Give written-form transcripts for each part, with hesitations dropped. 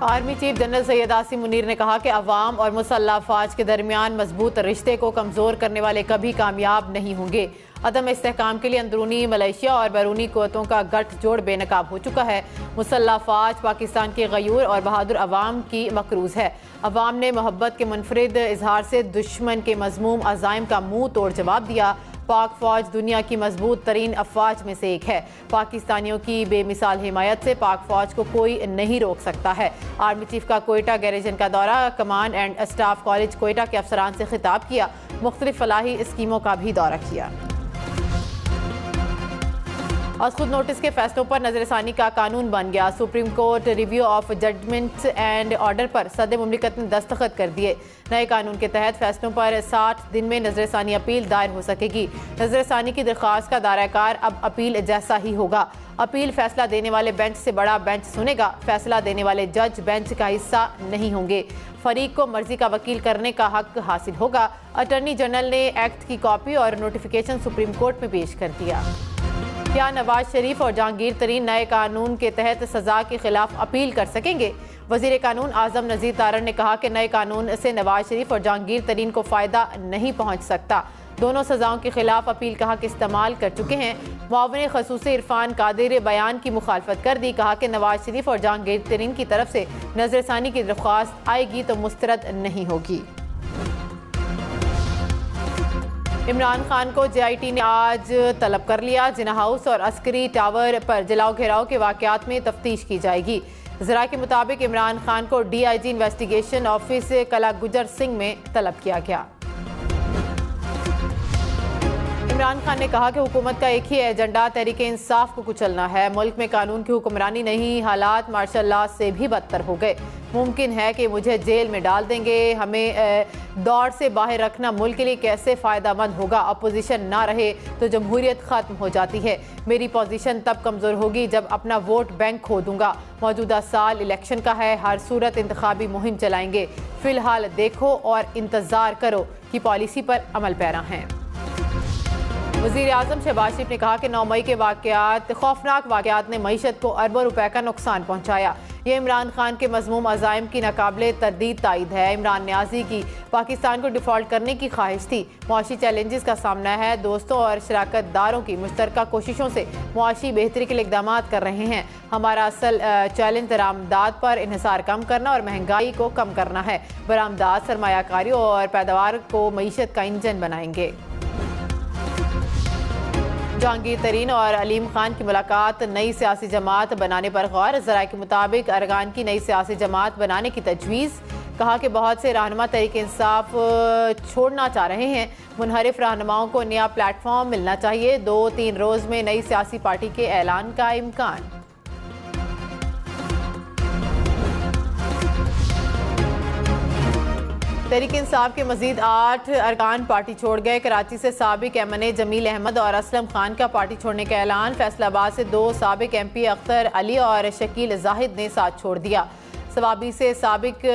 Army chief general Syed Asim Munir ने कहा कि अवाम और मुसल्लह अफवाज के दरमियान मजबूत रिश्ते को कमज़ोर करने वाले कभी कामयाब नहीं होंगे। अदम इस्तेहकाम के लिए अंदरूनी मलेशिया और बैरूनी क़ुव्वतों का गठजोड़ बेनकाब हो चुका है। मुसल्लह अफवाज पाकिस्तान के गयूर और बहादुर अवाम की मकरूज़ है। अवाम ने मोहब्बत के मुनफरिद इजहार से दुश्मन के मज़मूम अज़ाइम का मुँह तोड़ जवाब दिया। पाक फौज दुनिया की मजबूत तरीन अफवाज में से एक है। पाकिस्तानियों की बेमिसाल हिमायत से पाक फौज को कोई नहीं रोक सकता है। आर्मी चीफ का कोयटा गैरेजन का दौरा, command and staff college Quetta के अफसरान से खिताब किया। मुख्तलिफ फलाही स्कीमों का भी दौरा किया। और खुद नोटिस के फैसलों पर नजरसानी का कानून बन गया। Supreme court review of judgment and order पर सदर मुमलिकत ने दस्तखत कर दिए। नए कानून के तहत फैसलों पर 60 दिन में नजरसानी अपील दायर हो सकेगी। नजरसानी की दरख्वास्त का दायराकार अब अपील जैसा ही होगा। अपील फैसला देने वाले बेंच से बड़ा बेंच सुनेगा। फैसला देने वाले जज बेंच का हिस्सा नहीं होंगे। फरीक को मर्जी का वकील करने का हक हासिल होगा। अटॉर्नी जनरल ने एक्ट की कॉपी और नोटिफिकेशन सुप्रीम कोर्ट में पेश कर दिया। क्या नवाज शरीफ और जहांगीर तरीन नए कानून के तहत सजा के खिलाफ अपील कर सकेंगे? वजीर कानून आजम नज़ीर तारड़ ने कहा कि नए कानून से नवाज शरीफ और जहांगीर तरीन को फ़ायदा नहीं पहुँच सकता। दोनों सजाओं के खिलाफ अपील का हक इस्तेमाल कर चुके हैं। मुआविन खसूसी इरफान कादिर बयान की मुखालफत कर दी। कहा कि नवाज शरीफ और जहांगीर तरीन की तरफ से नजरसानी की दरख्वास्त आएगी तो मुस्तरद नहीं होगी। इमरान खान को JIT ने आज तलब कर लिया। जिना हाउस और अस्करी टावर पर जलाओ घेराव के वाकयात में तफ्तीश की जाएगी। ज़रा के मुताबिक इमरान खान को DIG इन्वेस्टिगेशन ऑफिस कला गुजर सिंह में तलब किया गया। इमरान खान ने कहा कि हुकूमत का एक ही एजेंडा तहरीके इंसाफ को कुचलना है। मुल्क में कानून की हुक्मरानी नहीं, हालात मार्शल लॉ से भी बदतर हो गए। मुमकिन है कि मुझे जेल में डाल देंगे। हमें दौड़ से बाहर रखना मुल्क के लिए कैसे फ़ायदा मंद होगा। अपोजिशन ना रहे तो जमहूरियत ख़त्म हो जाती है। मेरी पोजीशन तब कमज़ोर होगी जब अपना वोट बैंक खो दूंगा। मौजूदा साल इलेक्शन का है, हर सूरत इंतखाबी मुहिम चलाएंगे। फ़िलहाल देखो और इंतज़ार करो कि पॉलिसी पर अमल पैरा हैं। वज़ीर आज़म शहबाज शरीफ ने कहा कि 9 मई के वाक़यात खौफनाक वाक़यात ने मईशत को अरबों रुपए का नुकसान पहुँचाया। ये इमरान खान के मज़मूम अज़ाइम की नाकाबिले तरदीद तायद है। इमरान न्याज़ी की पाकिस्तान को डिफ़ॉल्ट करने की ख्वाहिश थी। मुआशी चैलेंजेस का सामना है। दोस्तों और शराकत दारों की मुश्तरका कोशिशों से मुआशी बेहतरी के लिए इक़दाम कर रहे हैं। हमारा असल चैलेंज दरामदात पर इन्हिसार कम करना और महंगाई को कम करना है। बरामदात सरमायाकारी और पैदावार को मईशत का इंजन बनाएंगे। जहांगीर तरीन और अलीम खान की मुलाकात, नई सियासी जमात बनाने पर गौर। ज़राए के मुताबिक अरकान की नई सियासी जमात बनाने की तजवीज़। कहा कि बहुत से रहनुमा तहरीक इंसाफ छोड़ना चाह रहे हैं। मुनहरिफ रहनुमाओं को नया प्लेटफॉर्म मिलना चाहिए। 2-3 रोज़ में नई सियासी पार्टी के ऐलान का इम्कान। तहरीक इंसाफ के मजीद 8 अरकान पार्टी छोड़ गए। कराची से साबिक MNA जमील अहमद और असलम खान का पार्टी छोड़ने का ऐलान। फैसलाबाद से 2 साबिक MP अख्तर अली और शकील जाहिद ने साथ छोड़ दिया। सवाबी से साबिक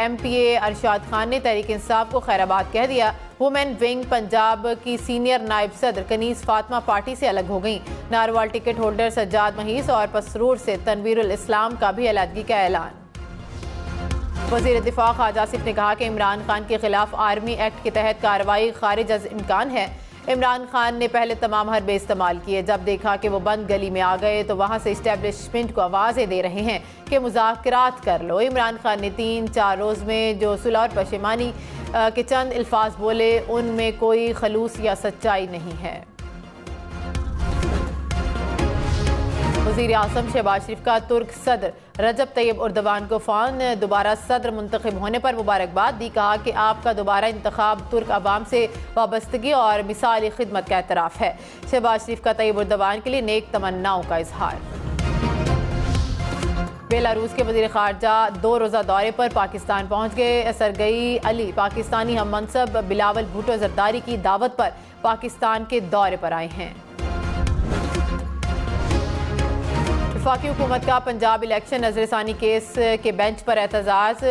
MPA अरशाद खान ने तहरीक इंसाफ को खैराबाद कह दिया। वुमेन विंग पंजाब की सीनियर नायब सदर कनीस फातिमा पार्टी से अलग हो गई। नारवाल टिकट होल्डर सज्जाद महीस और पसरूर से तनवीरुल इस्लाम का भी अलहदगी का ऐलान। वज़ीर दिफा ख्वाजा आसिफ ने कहा कि इमरान खान के खिलाफ आर्मी एक्ट के तहत कार्रवाई खारिज अज इम्कान है। इमरान खान ने पहले तमाम हरबे इस्तेमाल किए। जब देखा कि वो बंद गली में आ गए तो वहाँ से इस्टेब्लिशमेंट को आवाज़ें दे रहे हैं कि मुज़ाकरात कर लो। इमरान खान ने 3-4 रोज़ में जो सुलह और पशेमानी के चंद अल्फाज बोले, उनमें कोई खलूस या सच्चाई नहीं है। वज़ीर आज़म शहबाज शरीफ का तुर्क सदर रजब तैयब उर्दवान को फ़ौन दोबारा सदर मुंतखब होने पर मुबारकबाद दी। कहा कि आपका दोबारा इंतखाब तुर्क अवाम से वाबस्तगी और मिसाली खिदमत का एतराफ़ है। शहबाज शरीफ का तैयब उर्दवान के लिए नेक तमन्नाओं का इजहार। बेलारूस के वज़ीर ख़ारजा 2 रोज़ा दौरे पर पाकिस्तान पहुँच गए। सरगई अली पाकिस्तानी हम मनसब बिलावल भुट्टो जरदारी की दावत पर पाकिस्तान के दौरे पर आए हैं। वफाकी हुकूमत का पंजाब इलेक्शन नजरसानी केस के बेंच पर एतजाज़।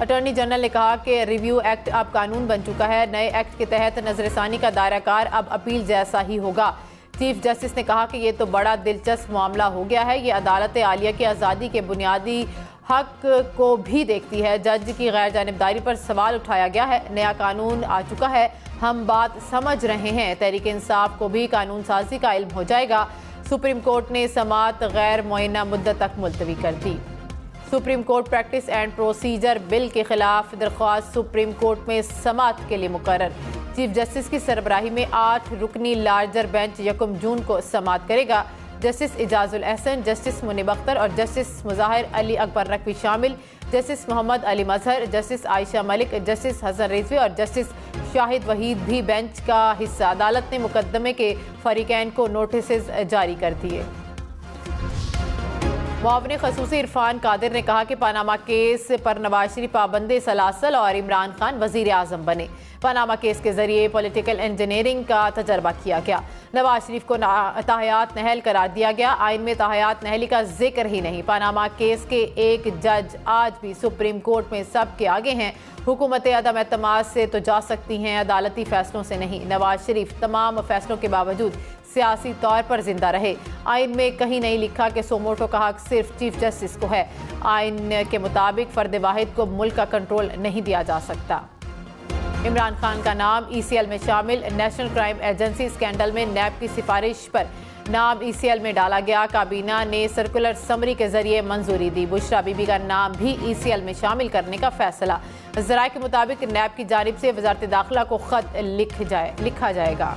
अटॉर्नी जनरल ने कहा कि रिव्यू एक्ट अब कानून बन चुका है। नए एक्ट के तहत नजरसानी का दायराकार अब अपील जैसा ही होगा। चीफ जस्टिस ने कहा कि ये तो बड़ा दिलचस्प मामला हो गया है। ये अदालत आलिया की आज़ादी के बुनियादी हक को भी देखती है। जज की गैर जानिबदारी पर सवाल उठाया गया है। नया कानून आ चुका है, हम बात समझ रहे हैं। तहरीक इंसाफ को भी कानून साजी का इल्म हो जाएगा। सुप्रीम कोर्ट ने समाअत गैर मुअय्यना मुद्दत तक मुलतवी कर दी। Supreme court practice and procedure bill के खिलाफ दरख्वास्त सुप्रीम कोर्ट में समाअत के लिए मुकर्रर। चीफ जस्टिस की सरबराही में 8 रुकनी लार्जर बेंच 1 जून को समाअत करेगा। जस्टिस इजाजुल एहसन, जस्टिस मुनीब अख्तर और जस्टिस मुजाहिर अली अकबर नकवी शामिल, जस्टिस मोहम्मद अली मजहर, जस्टिस आयशा मलिक, जस्टिस हसन रिजवी और जस्टिस शाहिद वहीद भी बेंच का हिस्सा। अदालत ने मुकदमे के फरीकैन को नोटिस जारी कर दिए। मुआविन खसूसी इरफान कादिर ने कहा कि पनामा केस पर नवाज शरीफ पाबंद सलासल और इमरान खान वजीर आजम बने। पनामा केस के जरिए पॉलिटिकल इंजीनियरिंग का तजर्बा किया गया। नवाज शरीफ को ताहयात नहल करार दिया गया। आइन में ताहयात नहली का जिक्र ही नहीं। पनामा केस के एक जज आज भी सुप्रीम कोर्ट में सबके आगे हैं। हुकूमत अदम एतमाद से तो जा सकती हैं, अदालती फैसलों से नहीं। नवाज शरीफ तमाम फैसलों के बावजूद सियासी तौर पर जिंदा रहे। आइन में कहीं नहीं लिखा कि सोमोटो का हक सिर्फ चीफ जस्टिस को है। आइन के मुताबिक फर्द वाहिद को मुल्क का कंट्रोल नहीं दिया जा सकता। इमरान खान का नाम ECL में शामिल। नेशनल क्राइम एजेंसी स्कैंडल में नैब की सिफारिश पर नाम ECL में डाला गया। काबीना ने सर्कुलर समरी के जरिए मंजूरी दी। बुशरा बीबी का नाम भी ECL में शामिल करने का फैसला। ज़राए के मुताबिक नैब की जानिब से वजारत दाखिला को खत लिखा जाएगा।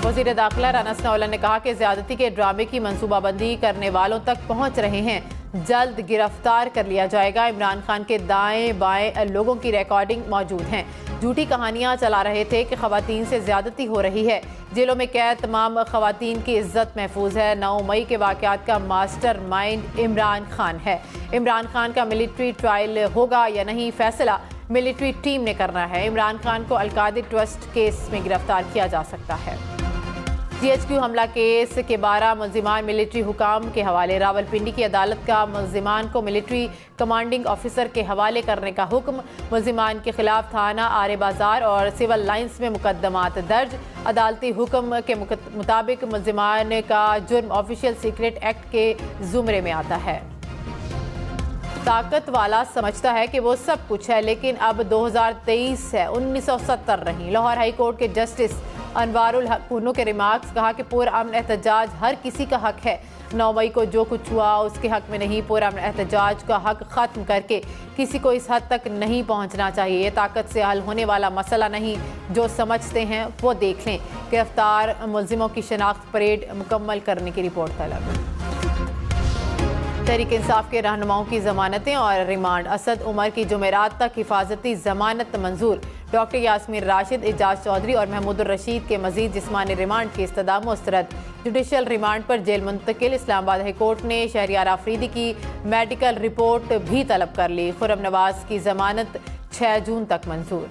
वज़ीर दाखिला राना सनाउल्लाह ने कहा कि ज़्यादती के ड्रामे की मनसूबाबंदी करने वालों तक पहुँच रहे हैं, जल्द गिरफ्तार कर लिया जाएगा। इमरान खान के दाएं बाएं लोगों की रिकॉर्डिंग मौजूद हैं। झूठी कहानियां चला रहे थे कि खवातीन से ज्यादती हो रही है। जेलों में कैद तमाम खवातीन की इज्जत महफूज है। 9 मई के वाक़यात का मास्टर माइंड इमरान खान है। इमरान खान का मिलिट्री ट्रायल होगा या नहीं, फैसला मिलिट्री टीम ने करना है। इमरान खान को अलकादी ट्रस्ट केस में गिरफ्तार किया जा सकता है। GHQ हमला केस के 12 मुल्जिमान मिलिट्री हुकाम के हवाले। रावलपिंडी की अदालत का मुल्जिमान को मिलिट्री कमांडिंग ऑफिसर के हवाले करने का हुक्म। मुल्जिमान के खिलाफ थाना आरे बाजार और सिविल लाइंस में मुकदमात दर्ज। अदालती हुक्म के मुताबिक मुल्जिमान का जुर्म ऑफिशियल सीक्रेट एक्ट के जुमरे में आता है। ताकत वाला समझता है कि वो सब कुछ है, लेकिन अब 2023 है, 1970 नहीं। लाहौर हाई कोर्ट के जस्टिस अनवारुल हक पुन्नू के रिमार्क्स। कहा कि पुरअमन एहतजाज हर किसी का हक है। 9 मई को जो कुछ हुआ उसके हक में नहीं। पुरअमन एहतजाज का हक ख़त्म करके किसी को इस हद तक नहीं पहुंचना चाहिए। ये ताकत से हल होने वाला मसला नहीं, जो समझते हैं वो देख लें। गिरफ्तार मुल्जिमों की शनाख्त परेड मुकम्मल करने की रिपोर्ट तलब। तहरीक इंसाफ के रहनुमाओं की जमानतें और रिमांड। असद उमर की जुमेरात तक हिफाजती जमानत मंजूर। डॉक्टर यास्मीन राशिद, एजाज चौधरी और महमूद रशीद के मजीद जिस्मानी रिमांड की इस्तदा मुस्तरद। जुडिशल रिमांड पर जेल मुंतकिल। इस्लामाबाद हाई कोर्ट ने शहरियार आफरीदी की मेडिकल रिपोर्ट भी तलब कर ली। खुर्रम नवाज की जमानत 6 जून तक मंजूर।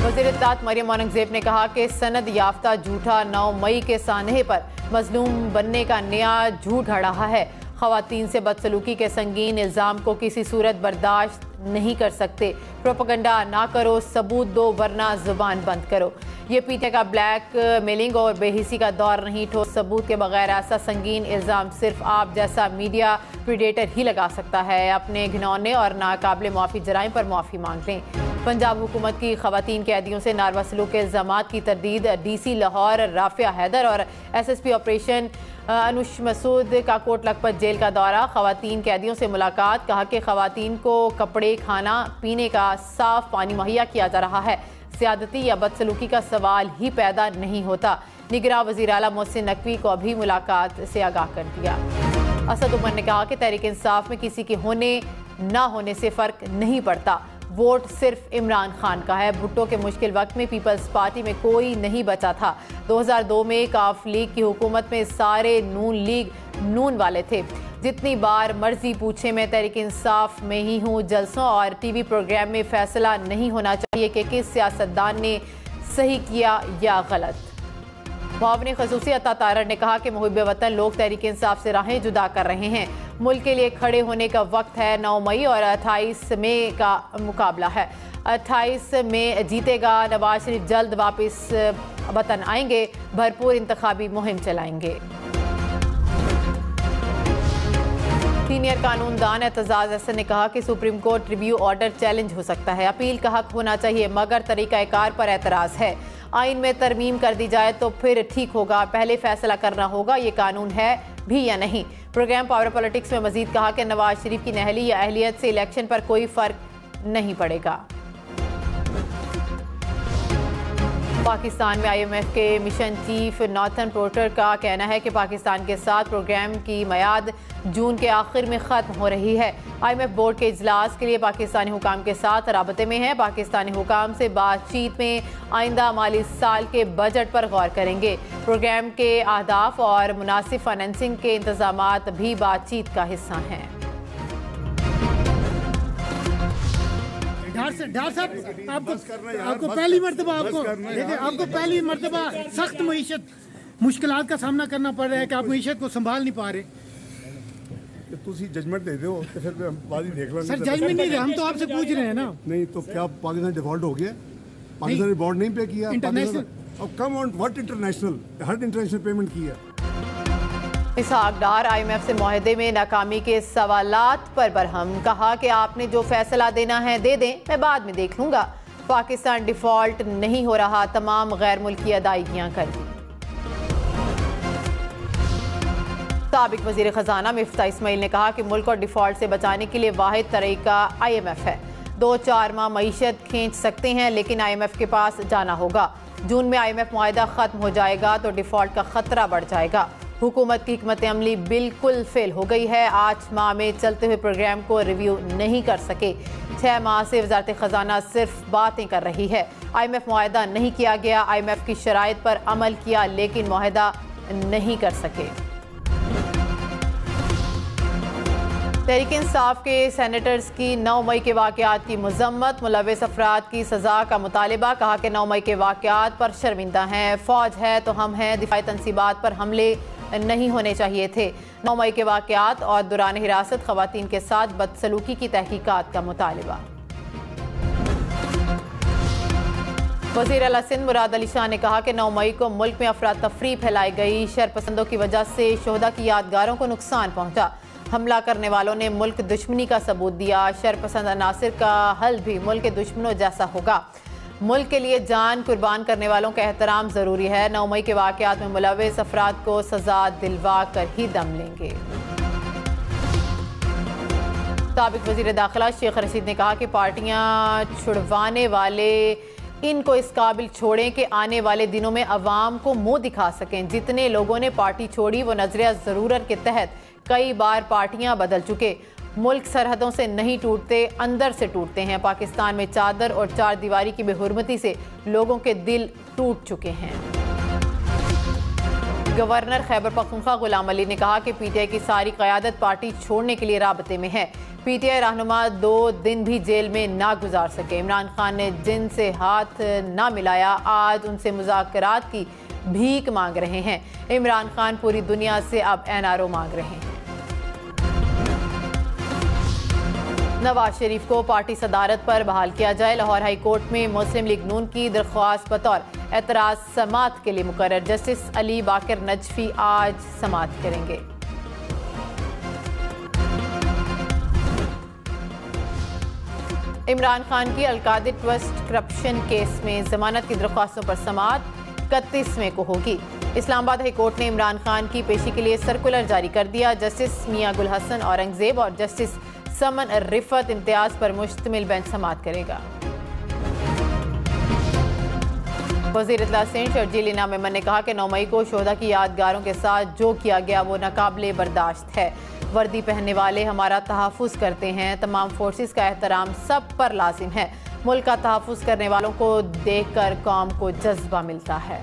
वज़ीर इत्तलात मरियम औरंगजेब ने कहा कि सनद याफ्ता झूठा 9 मई के सानहे पर मजलूम बनने का नया झूठ अड़ रहा है। ख़वातीन से बदसलूकी के संगीन इल्ज़ाम को किसी सूरत बर्दाश्त नहीं कर सकते। प्रोपेगेंडा ना करो, सबूत दो वरना जुबान बंद करो। ये पीटे का ब्लैक मेलिंग और बेहिसी का दौर नहीं। ठोस सबूत के बगैर ऐसा संगीन इल्ज़ाम सिर्फ आप जैसा मीडिया प्रीडेटर ही लगा सकता है। अपने घिनौने और नाकाबिले मुआफ़ी जराइम पर मुआफ़ी मांग लें। पंजाब हुकूमत की ख़वातीन कैदियों से नारवा सलूक के इल्ज़ामात की तरदीद। DC लाहौर राफिया हैदर और SSP ऑपरेशन अनुश मसूद का कोट लखपत जेल का दौरा। ख़वातीन कैदियों से मुलाकात। कहा कि ख़वातीन को कपड़े, खाना पीने का साफ पानी मुहैया किया जा रहा है। ज़्यादती या बदसलूकी का सवाल ही पैदा नहीं होता। निगरां वज़ीर आला मोहसिन नकवी को अभी मुलाकात से आगाह कर दिया। असद उमर ने कहा कि तहरीक इंसाफ में किसी के होने ना होने से फ़र्क नहीं पड़ता। वोट सिर्फ इमरान खान का है। भुट्टो के मुश्किल वक्त में पीपल्स पार्टी में कोई नहीं बचा था। 2002 में काफ लीग की हुकूमत में सारे नून लीग नून वाले थे। जितनी बार मर्जी पूछे, मैं तहरीक इंसाफ में ही हूँ। जलसों और TV प्रोग्राम में फैसला नहीं होना चाहिए कि किस सियासतदान ने सही किया या गलत। मुआविन खसूसी अता तारड़ ने कहा कि मुहिब वतन लोग तहरीक इंसाफ से राहें जुदा कर रहे हैं। मुल्क के लिए खड़े होने का वक्त है। 9 मई और 28 मई का मुकाबला है। 28 में जीतेगा नवाज शरीफ, जल्द वापस वतन आएंगे, भरपूर इंतखाबी मुहिम चलाएंगे। सीनियर कानूनदान एतजाज हसन ने कहा कि supreme court review order challenge हो सकता है, अपील का हक होना चाहिए, मगर तरीकाकार पर एतराज है। आइन में तरमीम कर दी जाए तो फिर ठीक होगा, पहले फैसला करना होगा ये कानून है भी या नहीं। प्रोग्राम पावर पॉलिटिक्स में मजीद कहा कि नवाज शरीफ की नहली या अहलियत से इलेक्शन पर कोई फर्क नहीं पड़ेगा। पाकिस्तान में IMF के मिशन चीफ नॉर्थन पोर्टर का कहना है कि पाकिस्तान के साथ प्रोग्राम की मियाद जून के आखिर में ख़त्म हो रही है। IMF बोर्ड के इजलास के लिए पाकिस्तानी हुकाम के साथ राबते में है। पाकिस्तानी हुकाम से बातचीत में आइंदा माली साल के बजट पर गौर करेंगे। प्रोग्राम के अहदाफ और मुनासिब फाइनेंसिंग के इंतजामात भी बातचीत का हिस्सा हैं। डार साहब, आपको पहली मरतबा सख्त मुश्किलात का सामना करना पड़ रहा है कि आप मईशत को संभाल नहीं पा रहे। जजमेंट दे दो तो फिर बाद ही देख लेंगे। सर जजमेंट नहीं, हम तो आपसे पूछ रहे हैं ना। नहीं तो क्या पाकिस्तान डिफॉल्ट हो गया? पाकिस्तान बोर्ड नहीं पे किया इंटरनेशनल। अब come on what international, her international payment किया। इसहाक डार IMF से मुआहदे में नाकामी के सवालात पर बरहम, कहा कि आपने जो फैसला देना है दे दें, मैं बाद में देख लूंगा। पाकिस्तान डिफॉल्ट नहीं हो रहा, तमाम गैर मुल्की अदायगियां कर दी। साबिक वजीर खजाना मिफ्ता इस्माइल ने कहा कि मुल्क को डिफॉल्ट से बचाने के लिए वाहिद तरीका IMF है। 2-4 माह मईशत खींच सकते हैं, लेकिन IMF के पास जाना होगा। जून में IMF मुआहदा खत्म हो जाएगा तो डिफॉल्ट का खतरा बढ़ जाएगा। हुकूमत की हिकमत अमली बिल्कुल फेल हो गई है। 8 माह में चलते हुए प्रोग्राम को रिव्यू नहीं कर सके। 6 माह से वजारत खजाना सिर्फ बातें कर रही है। IMF मुआहदा नहीं किया गया, IMF की शराइत पर अमल किया लेकिन मुआहदा नहीं कर सके। तहरीक इंसाफ के सेनेटर्स की 9 मई के वाक़यात की मजम्मत, मुलव्विस अफराद की सज़ा का मुतालिबा। कहा कि 9 मई के वाक़यात पर शर्मिंदा हैं, फ़ौज है तो हम हैं, दिफाई तनसीबात पर हमले नहीं होने चाहिए थे। 9 मई के वाक़यात और दौरान हिरासत ख़वातीन के साथ बदसलूकी की तहकीकात का मुतालिबा। वज़ीर आला सिंध मुराद अली शाह ने कहा कि 9 मई को मुल्क में अफरा तफरी फैलाई गई, शरपसंदों की वजह से शोहदा की यादगारों को नुकसान पहुँचा। हमला करने वालों ने मुल्क दुश्मनी का सबूत दिया। शरपसंद अनासिर का हल भी मुल्क के दुश्मनों जैसा होगा। मुल्क के लिए जान कुर्बान करने वालों का एहतराम ज़रूरी है। 9 मई के वाक़यात में मुलव्विस अफराद को सज़ा दिलवा कर ही दम लेंगे। साबिक वज़ीर दाखिला शेख रशीद ने कहा कि पार्टियां छुड़वाने वाले इनको इस काबिल छोड़ें कि आने वाले दिनों में अवाम को मुंह दिखा सकें। जितने लोगों ने पार्टी छोड़ी वो नजरिया ज़रूरत के तहत कई बार पार्टियां बदल चुके। मुल्क सरहदों से नहीं टूटते, अंदर से टूटते हैं। पाकिस्तान में चादर और 4 दीवारी की बेहुरमती से लोगों के दिल टूट चुके हैं। गवर्नर खैबर पख्तूनख्वा गुलाम अली ने कहा कि PTI की सारी क़यादत पार्टी छोड़ने के लिए राबते में है। PTI रहनुमा 2 दिन भी जेल में ना गुजार सके। इमरान खान ने जिनसे हाथ ना मिलाया आज उनसे मुज़ाकरात की भीख मांग रहे हैं। इमरान खान पूरी दुनिया से अब NRO मांग रहे हैं। नवाज शरीफ को पार्टी सदारत पर बहाल किया जाए। लाहौर हाई कोर्ट में मुस्लिम लीग नून की दरख्वास्त बतौर एतराज समात के लिए मुकर्रर। जस्टिस अली बाकर नजफी आज समात करेंगे। इमरान खान की अलकादिर ट्रस्ट करप्शन केस में जमानत की दरख्वास्तों पर समात 31 मई को होगी। इस्लामाबाद हाई कोर्ट ने इमरान खान की पेशी के लिए सर्कुलर जारी कर दिया। जस्टिस मियां गुल हसन औरंगजेब और जस्टिस समन रिफत इम्तियाज पर मुश्तमिल बेंच समात करेगा। वज़ीर इत्तला सिंध शर्जील इनाम मेमन ने कहा कि 9 मई को शोहदा की यादगारों के साथ जो किया गया वो नाकाबिले बर्दाश्त है। वर्दी पहनने वाले हमारा तहफ़्फ़ुज़ करते हैं। तमाम फोर्सेस का एहतराम सब पर लाजिम है। मुल्क का तहफ़्फ़ुज़ करने वालों को देखकर कौम को जज्बा मिलता है।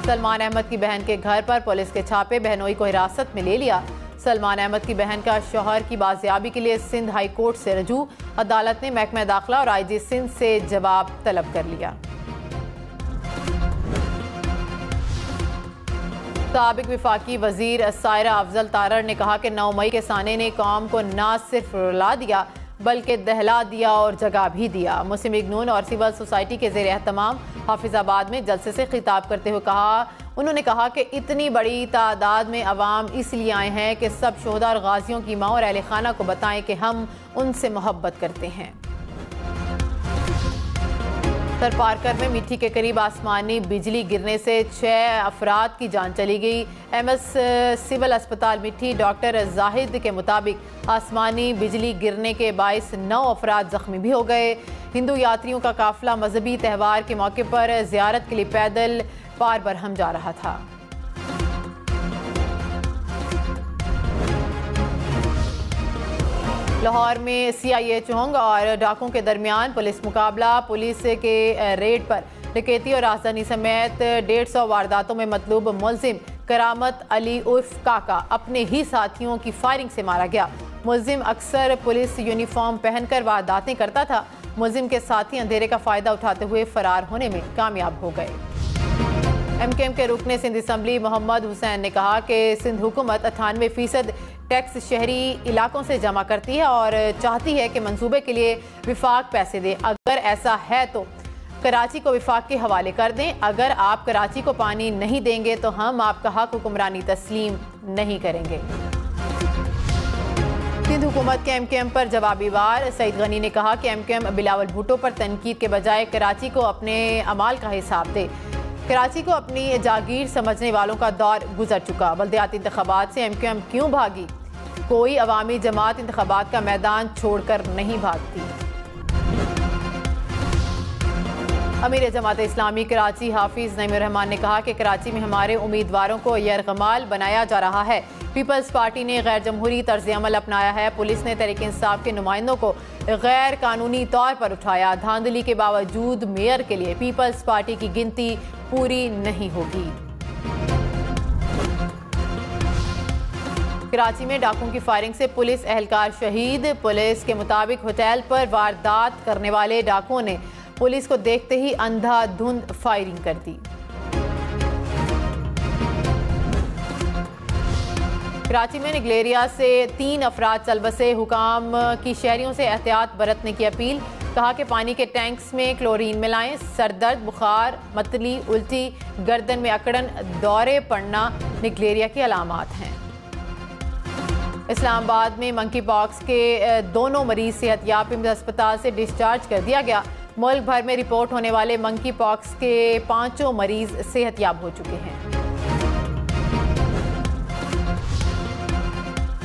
सलमान अहमद की बहन के घर पर पुलिस के छापे, बहनोई को हिरासत में ले लिया। सलमान अहमद की बहन का शौहर की बाजियाबी के लिए सिंध हाई कोर्ट से रजू। अदालत ने महकमा दाखिला और IG सिंध से जवाब तलब कर लिया। साबिक विफाकी वजीर सायरा अफजल तारर ने कहा कि 9 मई के साने ने कौम को न सिर्फ रुला दिया बल्कि दहला दिया और जगह भी दिया। मुस्लिम लीग नून और सिविल सोसाइटी के ज़ेर एहतमाम हाफिजाबाद में जलसे से खिताब करते हुए उन्होंने कहा कि इतनी बड़ी तादाद में अवाम इसलिए आए हैं कि सब शोहदा और गाजियों की माँ और अहले खाना को बताएं कि हम उनसे मोहब्बत करते हैं। सरपारकर में मिट्टी के करीब आसमानी बिजली गिरने से 6 अफराद की जान चली गई। एमएस सिविल अस्पताल मिट्टी डॉक्टर जाहिद के मुताबिक आसमानी बिजली गिरने के बाइस 9 अफराद जख्मी भी हो गए। हिंदू यात्रियों का काफिला मजहबी त्यौहार के मौके पर जियारत के लिए पैदल पार बरहम जा रहा था। लाहौर में CIA चौंग और डाकुओं के दरमियान पुलिस मुकाबला। पुलिस के रेड पर डकैती और राजधानी समेत 150 वारदातों में मतलूब मुलजिम करामत अली उर्फ काका अपने ही साथियों की फायरिंग से मारा गया। मुलजिम अक्सर पुलिस यूनिफॉर्म पहनकर वारदातें करता था। मुलजिम के साथी अंधेरे का फायदा उठाते हुए फरार होने में कामयाब हो गए। MKM के रुकने सिंध असम्बली मोहम्मद हुसैन ने कहा कि सिंध हुकूमत 98% टैक्स शहरी इलाकों से जमा करती है और चाहती है कि मंसूबे के लिए विफाक पैसे दे। अगर ऐसा है तो कराची को विफाक के हवाले कर दें। अगर आप कराची को पानी नहीं देंगे तो हम आपका हक हुक्मरानी तस्लीम नहीं करेंगे। सिंध हुकूमत के MKM पर जवाबी वार। सईद गनी ने कहा कि MKM बिलावल भुट्टो पर तनकीद के बजाय कराची को अपने अमाल का हिसाब दे। कराची को अपनी जागीर समझने वालों का दौर गुजर चुका। बल्दियाती इंतखाबात से MKM क्यों भागी? कोई अवामी जमात इंतखाबात का मैदान छोड़कर नहीं भागती। अमीर जमात इस्लामी कराची हाफिज नईम रहमान ने कहा कि कराची में हमारे उम्मीदवारों को यरगमाल बनाया जा रहा है। पीपल्स पार्टी ने गैर जमहूरी तर्ज अमल अपनाया है। पुलिस ने तहरीक इंसाफ के नुमाइंदों को गैर कानूनी तौर पर उठाया। धांधली के बावजूद मेयर के लिए पीपल्स पार्टी की गिनती पूरी नहीं होगी। कराची में डाकुओं की फायरिंग से पुलिस एहलकार शहीद। पुलिस के मुताबिक होटल पर वारदात करने वाले डाकुओं ने पुलिस को देखते ही अंधाधुंध फायरिंग कर दी। कराची में निगलेरिया से 3 अफराद चल बसे। हुकाम की शहरियों से एहतियात बरतने की अपील। कहा कि पानी के टैंक्स में क्लोरीन मिलाएं। सरदर्द, बुखार, मतली, उल्टी, गर्दन में अकड़न, दौरे पड़ना निगलेरिया की अलामात हैं। इस्लामाबाद में मंकी पॉक्स के दोनों मरीज सेहतयाब अस्पताल से डिस्चार्ज कर दिया गया। मुल्क भर में रिपोर्ट होने वाले मंकी पॉक्स के 5 मरीज सेहतयाब हो चुके हैं।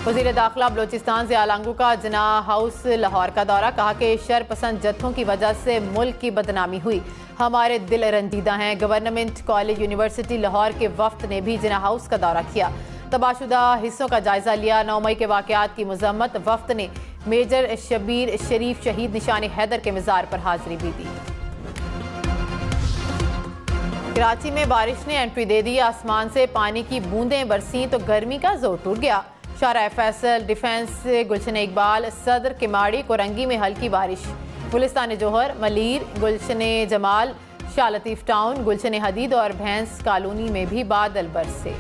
वज़ीर दाखिला बलोचिस्तान ज़िया लांगू का जना हाउस लाहौर का दौरा। कहा कि शरपसंद जत्थों की वजह से मुल्क की बदनामी हुई। हमारे दिल रंजीदा हैं। गवर्नमेंट कॉलेज यूनिवर्सिटी लाहौर के वफ्द ने भी जना हाउस का दौरा किया। तबाहशुदा हिस्सों का जायजा लिया। 9 मई के वाक़यात की मज़म्मत। वफ्द ने मेजर शबीर शरीफ शहीद निशान हैदर के मज़ार पर हाजिरी भी दी। कराची में बारिश ने एंट्री दे दी। आसमान से पानी की बूंदें बरसी तो गर्मी का जोर टूट गया। शारा फैसल, डिफेंस, गुलशन इकबाल, सदर, किमाड़ी, कोरंगी में हल्की बारिश। गुलिस्तान जोहर, मलीर, गुलशन जमाल, शाह लतीफ टाउन, गुलशन हदीद और भैंस कॉलोनी में भी बादल बरसे।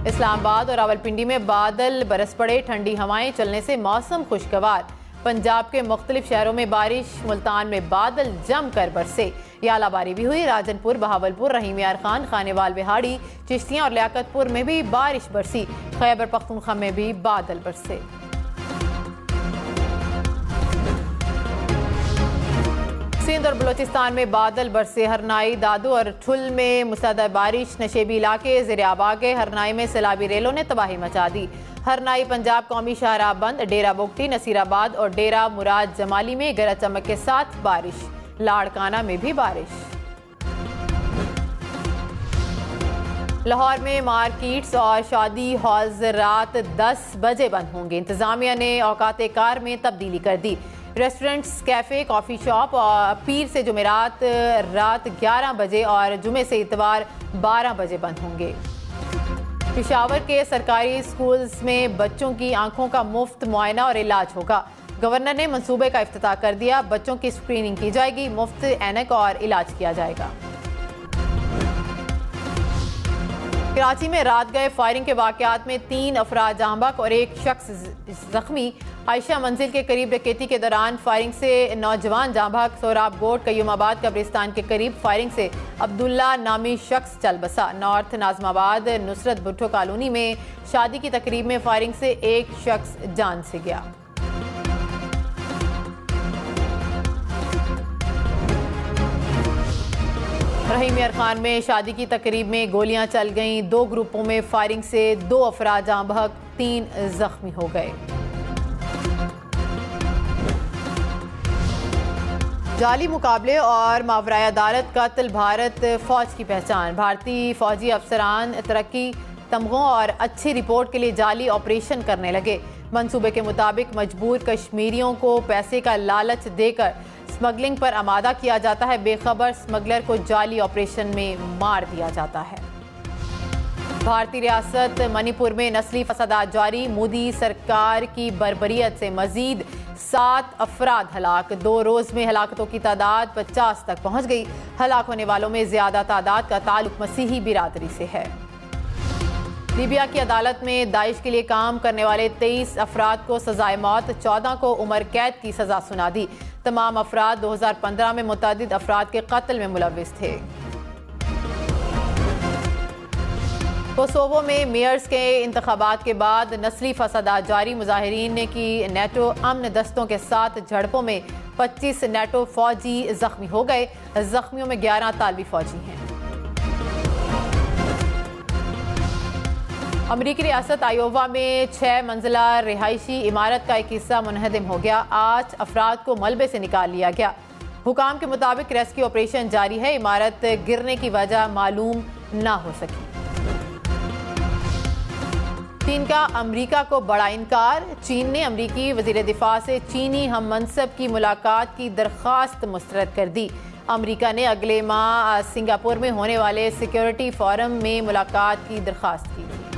इस्लामाबाद और रावलपिंडी में बादल बरस पड़े। ठंडी हवाएं चलने से मौसम खुशगवार। पंजाब के मुख्तलिफ शहरों में बारिश। मुल्तान में बादल जमकर बरसे। यालाबारी भी हुई। राजनपुर, बहावलपुर, रहीम यार खान, खानेवाल, बिहाड़ी, चिश्तियाँ और लियाकतपुर में भी बारिश बरसी। खैबर पख्तूनख्वा में भी बादल बरसे। सिंध और बलोचिस्तान में बादल बरसे। हरनाई, दादू और ठुल में मुसलधार बारिश। नशेबी इलाके ज़ेर आब आ गए। हरनाई में सैलाबी रेलों ने तबाही मचा दी। हरनाई पंजाब कौमी शाहराह बंद। डेरा बोगटी, नसीराबाद और डेरा मुराद जमाली में गरज चमक के साथ बारिश। लाड़काना में भी बारिश। लाहौर में मार्केट्स और शादी हॉल्स रात 10 बजे बंद होंगे। इंतजामिया ने औकात कार में तब्दीली कर दी। रेस्टोरेंट्स, कैफ़े, कॉफ़ी शॉप और पीर से जुमेरात रात 11 बजे और जुमे से इतवार 12 बजे बंद होंगे। पेशावर के सरकारी स्कूल्स में बच्चों की आंखों का मुफ्त मुआयना और इलाज होगा। गवर्नर ने मंसूबे का इफ्तिताह कर दिया। बच्चों की स्क्रीनिंग की जाएगी। मुफ्त ऐनक और इलाज किया जाएगा। कराची में रात गए फायरिंग के वाकयात में 3 अफराद जहांबक और 1 शख्स जख्मी। आयशा मंजिल के करीब डकैती के दौरान फायरिंग से नौजवान जहांबक। सोहराब गोट कयूमाबाद कब्रिस्तान के करीब फायरिंग से अब्दुल्ला नामी शख्स चल बसा। नॉर्थ नाजमाबाद नुसरत भुट्टो कॉलोनी में शादी की तकरीब में फायरिंग से 1 शख्स जान से गया। रहीम यार खान में शादी की तकरीब में गोलियां चल गईं। 2 ग्रुपों में फायरिंग से 2 अफराद जहां बहक 3 जख्मी हो गए। जाली मुकाबले और मावराए अदालत कत्ल भारत फौज की पहचान। भारतीय फौजी अफसरान तरक्की तमगों और अच्छी रिपोर्ट के लिए जाली ऑपरेशन करने लगे। मंसूबे के मुताबिक मजबूर कश्मीरियों को पैसे का लालच देकर स्मगलिंग पर आमादा किया जाता है। बेखबर स्मगलर को जाली ऑपरेशन में मार दिया जाता है। भारतीय रियासत मणिपुर में नस्ली फसादात जारी। मोदी सरकार की बर्बरियत से मजीद 7 अफराद हलाक। 2 रोज में हलाकतों की तादाद 50 तक पहुंच गई। हलाक होने वालों में ज्यादा तादाद का ताल्लुक मसीही बिरादरी से है। लीबिया की अदालत में दाइश के लिए काम करने वाले 23 अफराद को सजाए मौत, 14 को उम्र कैद की सजा सुना दी। तमाम अफराद 2015 में मुतअद्दिद अफराद के कत्ल में मुलव्विस थे। कोसोवो में मेयर्स के इंतखाबात के बाद नस्ली फसादात जारी। मुजाहिरीन ने की नेटो अमन दस्तों के साथ झड़पों में 25 नेटो फौजी जख्मी हो गए। जख्मियों में 11 तालिबी फौजी हैं। अमरीकी रियासत आयोवा में 6 मंजिला रिहायशी इमारत का एक हिस्सा मुनहदम हो गया। 8 अफराद को मलबे से निकाल लिया गया। हुकाम के मुताबिक रेस्क्यू ऑपरेशन जारी है। इमारत गिरने की वजह मालूम ना हो सकी। चीन का अमरीका को बड़ा इनकार। चीन ने अमरीकी वजीर दिफा से चीनी हम मनसब की मुलाकात की दरख्वास्त मुस्तरद कर दी। अमरीका ने अगले माह सिंगापुर में होने वाले सिक्योरिटी फोरम में मुलाकात की दरख्वास्त की थी।